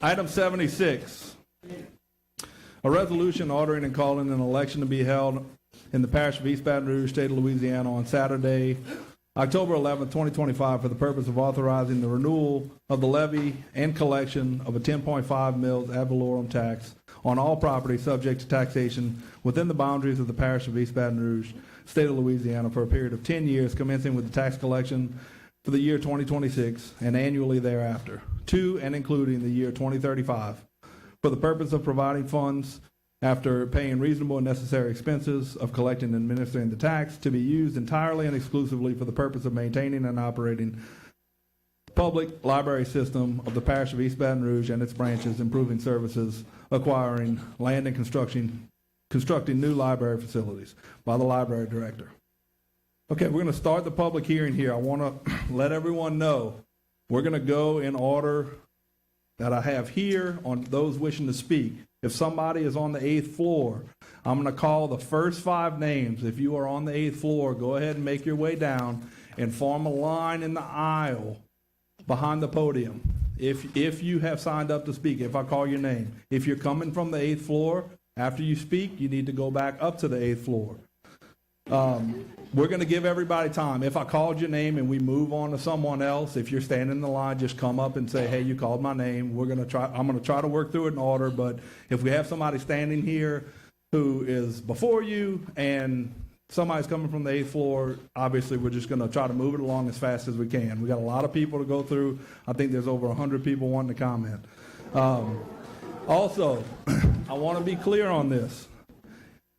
Item 76, a resolution ordering and calling an election to be held in the parish of East Baton Rouge, state of Louisiana on Saturday, October 11, 2025, for the purpose of authorizing the renewal of the levy and collection of a 10.5 mils ad valorem tax on all property subject to taxation within the boundaries of the parish of East Baton Rouge, state of Louisiana, for a period of 10 years, commencing with the tax collection for the year 2026 and annually thereafter, to and including the year 2035, for the purpose of providing funds after paying reasonable and necessary expenses of collecting and administering the tax to be used entirely and exclusively for the purpose of maintaining and operating the public library system of the parish of East Baton Rouge and its branches, improving services, acquiring land, and constructing new library facilities by the library director. Okay, we're going to start the public hearing here. I want to let everyone know we're going to go in order that I have here on those wishing to speak. If somebody is on the 8th floor, I'm going to call the first 5 names. If you are on the 8th floor, go ahead and make your way down and form a line in the aisle behind the podium. If you have signed up to speak, if I call your name. If you're coming from the 8th floor, after you speak, you need to go back up to the 8th floor. We're going to give everybody time. If I called your name and we move on to someone else, if you're standing in the line, just come up and say, hey, you called my name. I'm going to try to work through it in order, but if we have somebody standing here who is before you and somebody's coming from the 8th floor, obviously we're just going to try to move it along as fast as we can. We got a lot of people to go through. I think there's over 100 people wanting to comment. Also, I want to be clear on this.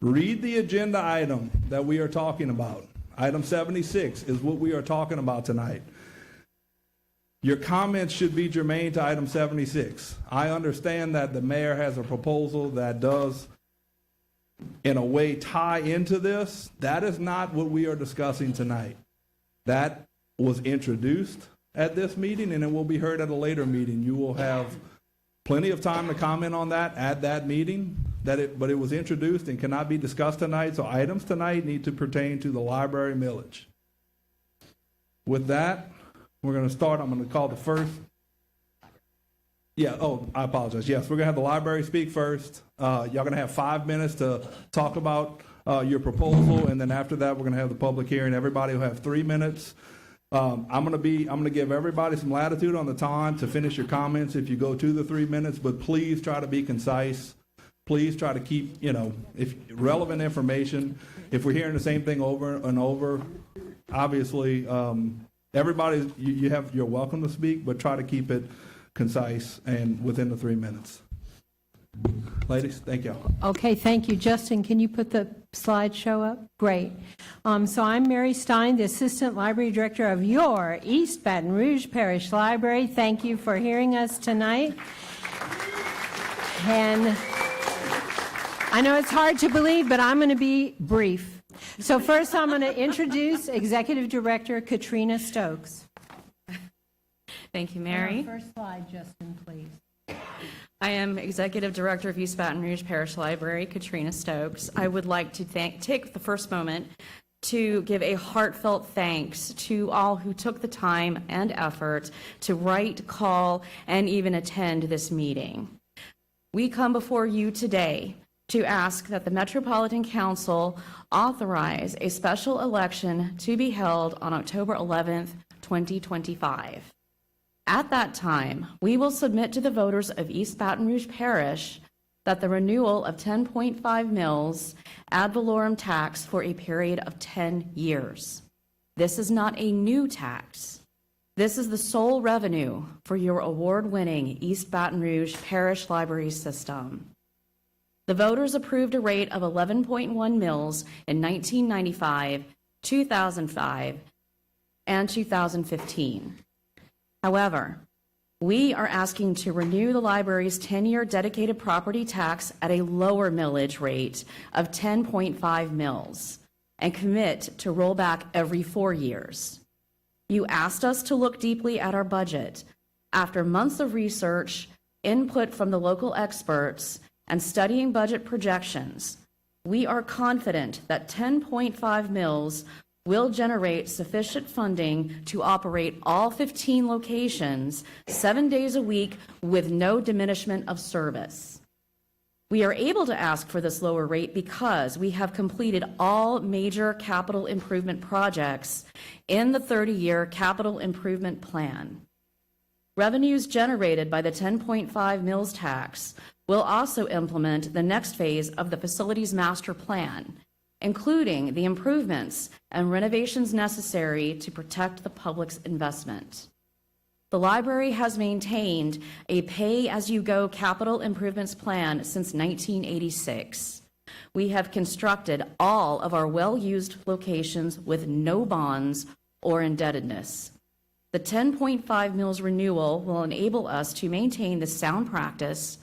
Read the agenda item that we are talking about. Item 76 is what we are talking about tonight. Your comments should be germane to item 76. I understand that the mayor has a proposal that does, in a way, tie into this. That is not what we are discussing tonight. That was introduced at this meeting, and it will be heard at a later meeting. You will have plenty of time to comment on that at that meeting, but it was introduced and cannot be discussed tonight, so items tonight need to pertain to the library millage. With that, we're going to start. I'm going to call the first. I apologize. Yes, we're going to have the library speak first. Y'all going to have 5 minutes to talk about your proposal, and then after that, we're going to have the public hearing. Everybody will have 3 minutes. I'm going to give everybody some latitude on the time to finish your comments if you go to the 3 minutes, but please try to be concise. Please try to keep, if relevant information. If we're hearing the same thing over and over, obviously, everybody, you're welcome to speak, but try to keep it concise and within the 3 minutes. Ladies, thank you. Okay, thank you. Justin, can you put the slideshow up? Great. So I'm Mary Stein, the Assistant Library Director of your East Baton Rouge Parish Library. Thank you for hearing us tonight. And I know it's hard to believe, but I'm going to be brief. So first I'm going to introduce Executive Director Katrina Stokes. Thank you, Mary. First slide, Justin, please. I am Executive Director of East Baton Rouge Parish Library, Katrina Stokes. I would like to take the first moment to give a heartfelt thanks to all who took the time and effort to write, call, and even attend this meeting. We come before you today to ask that the Metropolitan Council authorize a special election to be held on October 11th, 2025. At that time, we will submit to the voters of East Baton Rouge Parish that the renewal of 10.5 mils ad valorem tax for a period of 10 years. This is not a new tax. This is the sole revenue for your award-winning East Baton Rouge Parish Library System. The voters approved a rate of 11.1 mils in 1995, 2005, and 2015. However, we are asking to renew the library's 10-year dedicated property tax at a lower millage rate of 10.5 mils and commit to roll back every 4 years. You asked us to look deeply at our budget. After months of research, input from the local experts, and studying budget projections, we are confident that 10.5 mils will generate sufficient funding to operate all 15 locations 7 days a week with no diminishment of service. We are able to ask for this lower rate because we have completed all major capital improvement projects in the 30-year capital improvement plan. Revenues generated by the 10.5 mills tax will also implement the next phase of the facilities master plan, including the improvements and renovations necessary to protect the public's investment. The library has maintained a pay-as-you-go capital improvements plan since 1986. We have constructed all of our well-used locations with no bonds or indebtedness. The 10.5 mills renewal will enable us to maintain this sound practice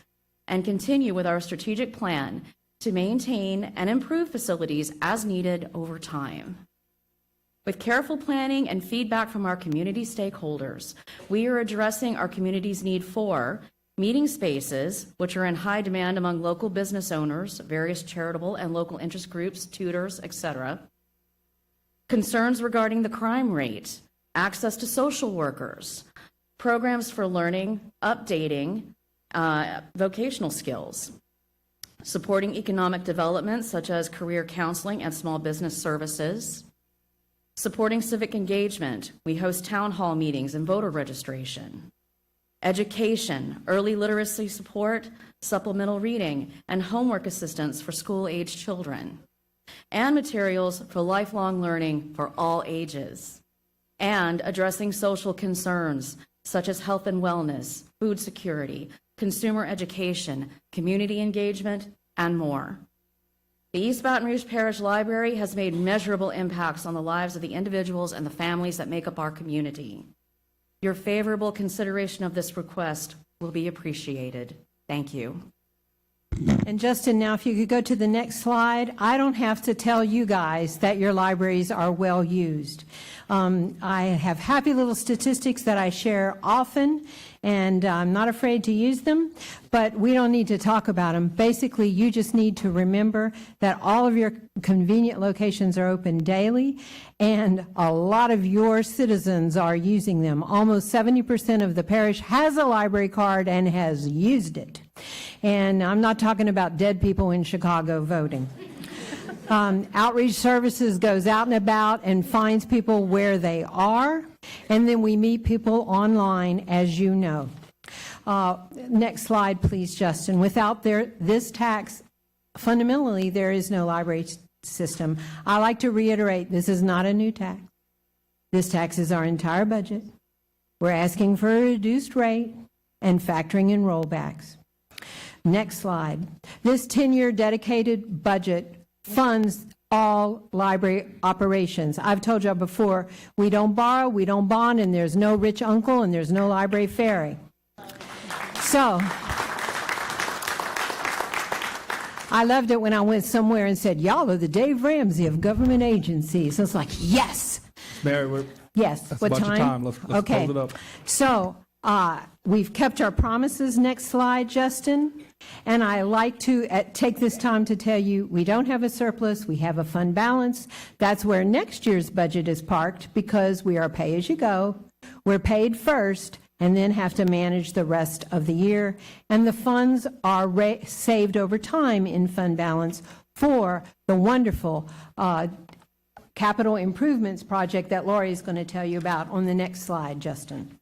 and continue with our strategic plan to maintain and improve facilities as needed over time. With careful planning and feedback from our community stakeholders, we are addressing our community's need for meeting spaces, which are in high demand among local business owners, various charitable and local interest groups, tutors, etc. Concerns regarding the crime rate, access to social workers, programs for learning, updating, vocational skills, supporting economic development such as career counseling and small business services, supporting civic engagement. We host town hall meetings and voter registration. Education, early literacy support, supplemental reading, and homework assistance for school-age children. And materials for lifelong learning for all ages. And addressing social concerns such as health and wellness, food security, consumer education, community engagement, and more. The East Baton Rouge Parish Library has made measurable impacts on the lives of the individuals and the families that make up our community. Your favorable consideration of this request will be appreciated. Thank you. And Justin, now if you could go to the next slide. I don't have to tell you guys that your libraries are well used. I have happy little statistics that I share often, and I'm not afraid to use them, but we don't need to talk about them. Basically, you just need to remember that all of your convenient locations are open daily, and a lot of your citizens are using them. Almost 70% of the parish has a library card and has used it. And I'm not talking about dead people in Chicago voting. Outreach Services goes out and about and finds people where they are, and then we meet people online, as you know. Next slide, please, Justin. Without this tax, fundamentally, there is no library system. I like to reiterate, this is not a new tax. This tax is our entire budget. We're asking for a reduced rate and factoring in rollbacks. Next slide. This 10-year dedicated budget funds all library operations. I've told you before, we don't borrow, we don't bond, and there's no rich uncle, and there's no library fairy. So, I loved it when I went somewhere and said, y'all are the Dave Ramsey of government agencies. It's like, yes. Mary, Yes. that's What about your time? time. Let's Okay. close it up. So, we've kept our promises. Next slide, Justin. And I like to take this time to tell you, we don't have a surplus, we have a fund balance. That's where next year's budget is parked, because we are pay-as-you-go. We're paid first and then have to manage the rest of the year. And the funds are saved over time in fund balance for the wonderful capital improvements project that Lori is going to tell you about on the next slide, Justin.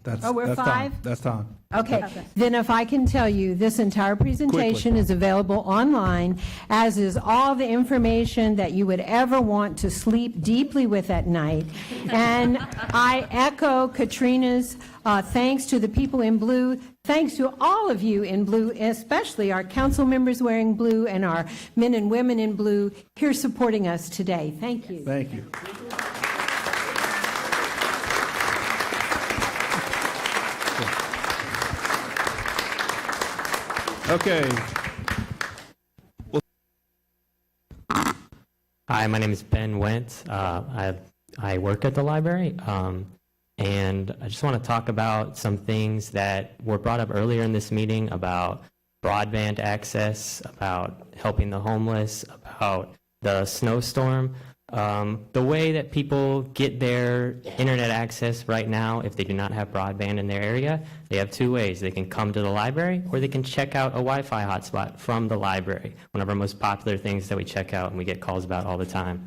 That's, Oh, we're that's 5? Time. That's time. Okay, then if I can tell you, this entire presentation is available online, as is all the information that you would ever want to sleep deeply with at night. And I echo Katrina's thanks to the people in blue. Thanks to all of you in blue, especially our council members wearing blue and our men and women in blue here supporting us today. Thank you. Thank you. Okay. Hi, my name is Ben Wentz. I work at the library, and I just want to talk about some things that were brought up earlier in this meeting about broadband access, about helping the homeless, about the snowstorm. The way that people get their internet access right now, if they do not have broadband in their area, they have two ways. They can come to the library, or they can check out a Wi-Fi hotspot from the library, one of our most popular things that we check out and we get calls about all the time.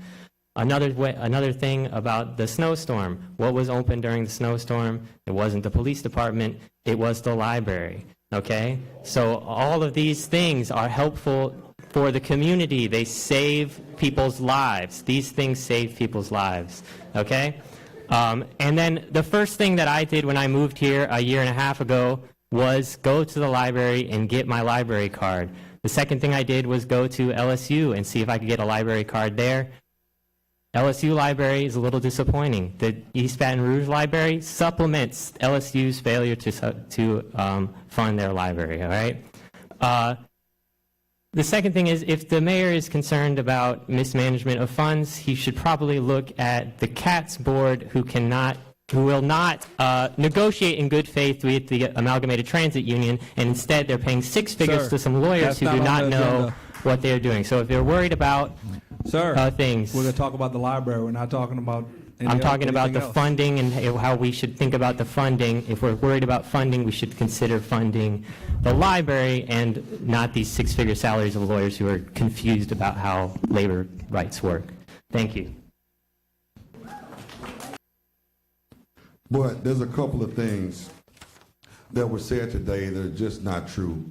Another thing about the snowstorm, what was open during the snowstorm? It wasn't the police department, it was the library, okay? So all of these things are helpful for the community. They save people's lives. These things save people's lives, okay? And then the first thing that I did when I moved here a year and a half ago was go to the library and get my library card. The second thing I did was go to LSU and see if I could get a library card there. LSU library is a little disappointing. The East Baton Rouge library supplements LSU's failure to fund their library, all right? The second thing is, if the mayor is concerned about mismanagement of funds, he should probably look at the CATS board, who will not negotiate in good faith with the Amalgamated Transit Union, and instead they're paying six figures Sir, to some lawyers that's who not do on not the know agenda. what they're doing. So if they're worried about things, we're going to talk about the library. We're not talking about I'm talking about the anything else. funding and how we should think about the funding. If we're worried about funding, we should consider funding the library and not these six-figure salaries of lawyers who are confused about how labor rights work. Thank you. But there's a couple of things that were said today that are just not true.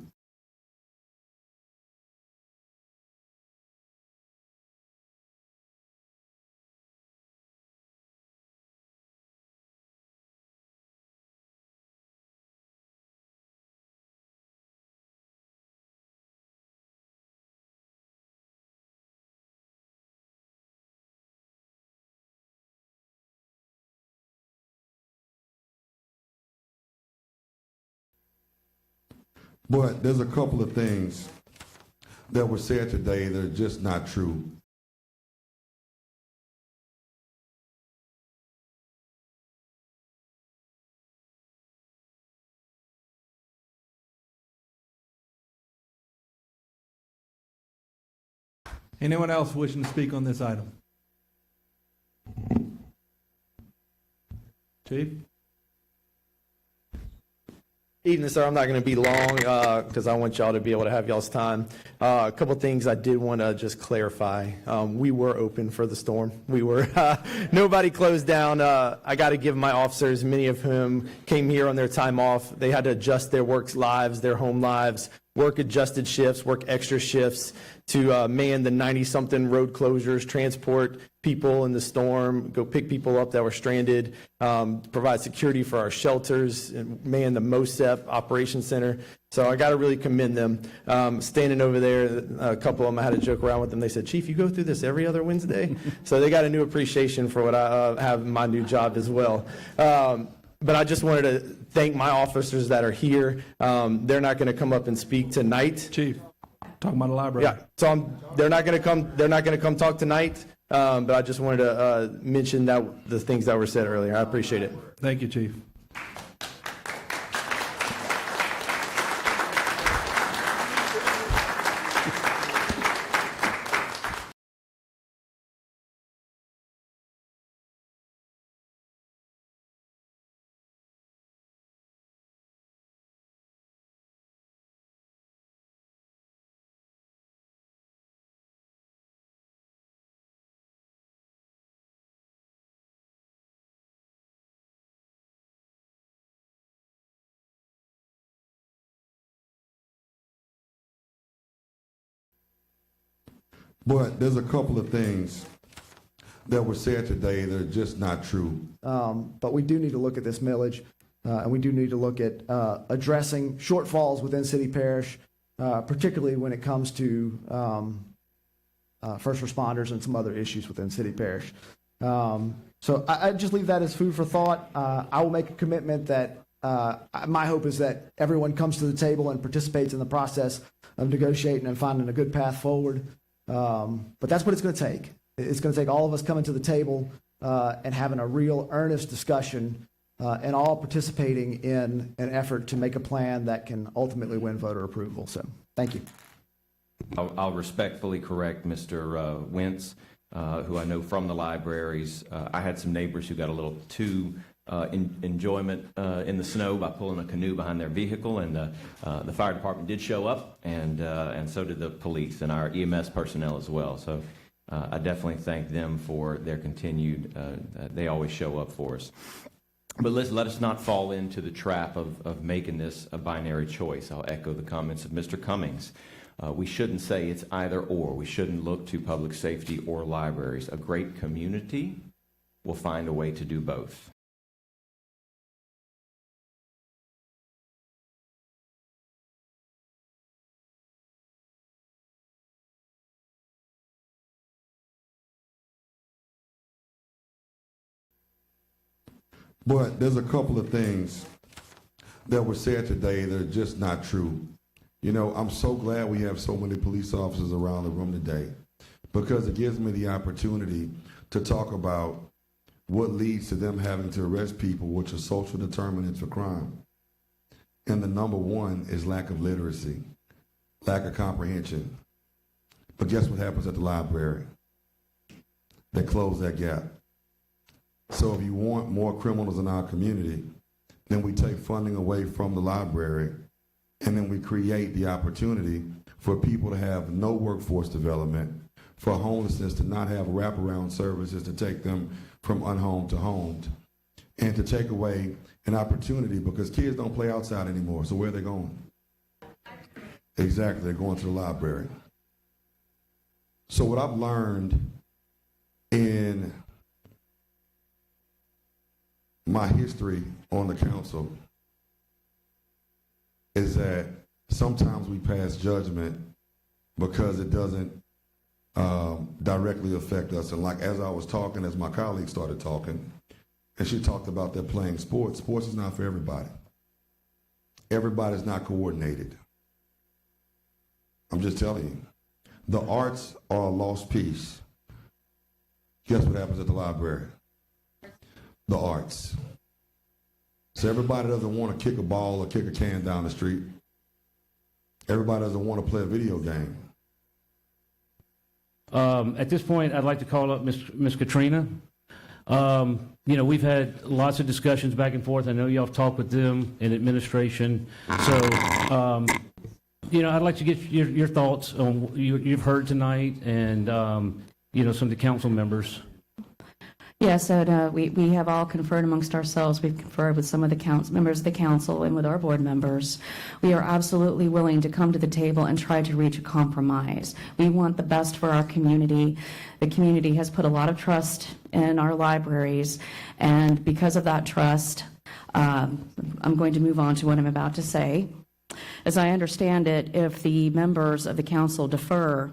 But there's a couple of things that were said today that are just not true. Anyone else wishing to speak on this item? Chief? Evening, sir. I'm not going to be long because I want y'all to be able to have y'all's time. A couple things I did want to just clarify. We were open for the storm. We were. Nobody closed down. I got to give my officers, many of whom came here on their time off, they had to adjust their work lives, their home lives, work adjusted shifts, work extra shifts to man the 90-something road closures, transport people in the storm, go pick people up that were stranded, provide security for our shelters, and man the MOSEP Operations Center. So I got to really commend them. Standing over there, a couple of them, I had to joke around with them. They said, Chief, you go through this every other Wednesday? So they got a new appreciation for what I have in my new job as well. But I just wanted to thank my officers that are here. They're not going to come up and speak tonight. Chief, talking about the library. Yeah, so they're not going to come. They're not going to come talk tonight. But I just wanted to mention that the things that were said earlier. I appreciate it. Thank you, Chief. But there's a couple of things that were said today that are just not true. But we do need to look at this millage, and we do need to look at addressing shortfalls within city parish, particularly when it comes to first responders and some other issues within city parish. So I just leave that as food for thought. I will make a commitment that my hope is that everyone comes to the table and participates in the process of negotiating and finding a good path forward. But that's what it's going to take. It's going to take all of us coming to the table and having a real earnest discussion and all participating in an effort to make a plan that can ultimately win voter approval. So, thank you. I'll respectfully correct Mr. Wentz, who I know from the libraries. I had some neighbors who got a little too enjoyment in the snow by pulling a canoe behind their vehicle, and the fire department did show up, and so did the police and our EMS personnel as well. So I definitely thank them for their continued, they always show up for us. But let us not fall into the trap of making this a binary choice. I'll echo the comments of Mr. Cummings. We shouldn't say it's either or. We shouldn't look to public safety or libraries. A great community will find a way to do both. But there's a couple of things that were said today that are just not true. You know, I'm so glad we have so many police officers around the room today, because it gives me the opportunity to talk about what leads to them having to arrest people, which are social determinants for crime. And the number one is lack of literacy, lack of comprehension. But guess what happens at the library? They close that gap. So if you want more criminals in our community, then we take funding away from the library, and then we create the opportunity for people to have no workforce development, for homelessness to not have wraparound services to take them from unhomed to homed, and to take away an opportunity, because kids don't play outside anymore. So where are they going? Exactly, they're going to the library. So what I've learned in my history on the council is that sometimes we pass judgment because it doesn't directly affect us. And like as I was talking, as my colleague started talking, and she talked about them playing sports, sports is not for everybody. Everybody's not coordinated. I'm just telling you. The arts are a lost piece. Guess what happens at the library? The arts. So everybody doesn't want to kick a ball or kick a can down the street. Everybody doesn't want to play a video game. At this point, I'd like to call up Ms. Katrina. You know, we've had lots of discussions back and forth. I know y'all have talked with them in administration. So, you know, I'd like to get your thoughts on what you've heard tonight and, you know, some of the council members. Yes, and we have all conferred amongst ourselves. We've conferred with some of the members of the council and with our board members. We are absolutely willing to come to the table and try to reach a compromise. We want the best for our community. The community has put a lot of trust in our libraries, and because of that trust, I'm going to move on to what I'm about to say. As I understand it, if the members of the council defer,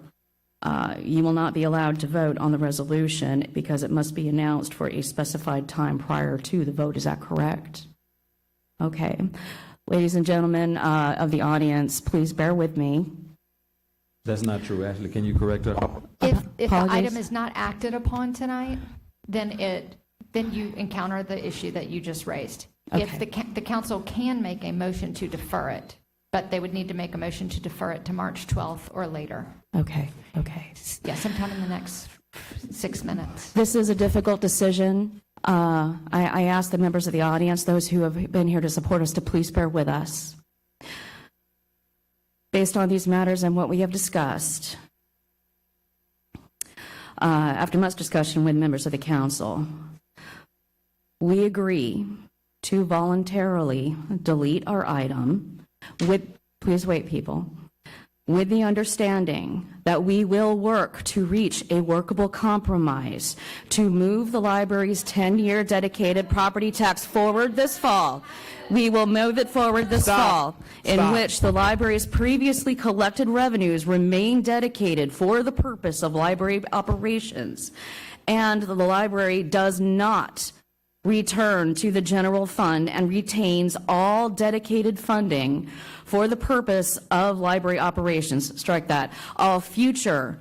you will not be allowed to vote on the resolution because it must be announced for a specified time prior to the vote. Is that correct? Okay. Ladies and gentlemen of the audience, please bear with me. That's not true. Ashley, can you correct her? If the Apologies. item is not acted upon tonight, then you encounter the issue that you just raised. Okay. If the council can make a motion to defer it, but they would need to make a motion to defer it to March 12th or later. Okay. Yeah, sometime in the next 6 minutes. This is a difficult decision. I ask the members of the audience, those who have been here to support us, to please bear with us. Based on these matters and what we have discussed, after much discussion with members of the council, we agree to voluntarily delete our item please wait, people, with the understanding that we will work to reach a workable compromise to move the library's 10-year dedicated property tax forward this fall. We will move it forward this fall, in which the library's previously collected revenues remain dedicated for the purpose of library operations, and the library does not return to the general fund and retains all dedicated funding for the purpose of library operations. Strike that. All future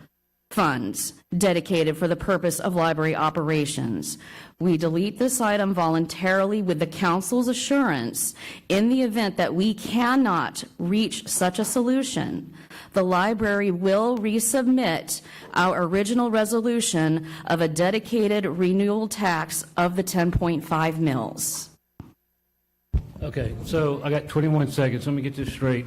funds dedicated for the purpose of library operations. We delete this item voluntarily with the council's assurance in the event that we cannot reach such a solution. The library will resubmit our original resolution of a dedicated renewal tax of the 10.5 mils. Okay, so I got 21 seconds. Let me get this straight.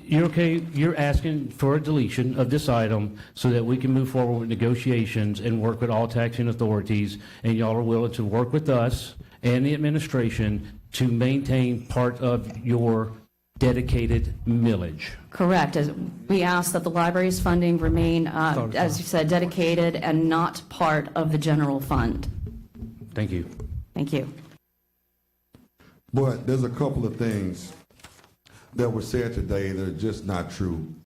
You're okay, you're asking for a deletion of this item so that we can move forward with negotiations and work with all taxing authorities, and y'all are willing to work with us and the administration to maintain part of your dedicated millage. Correct. As we ask that the library's funding remain, as you said, dedicated and not part of the general fund. Thank you. Thank you. But there's a couple of things that were said today that are just not true.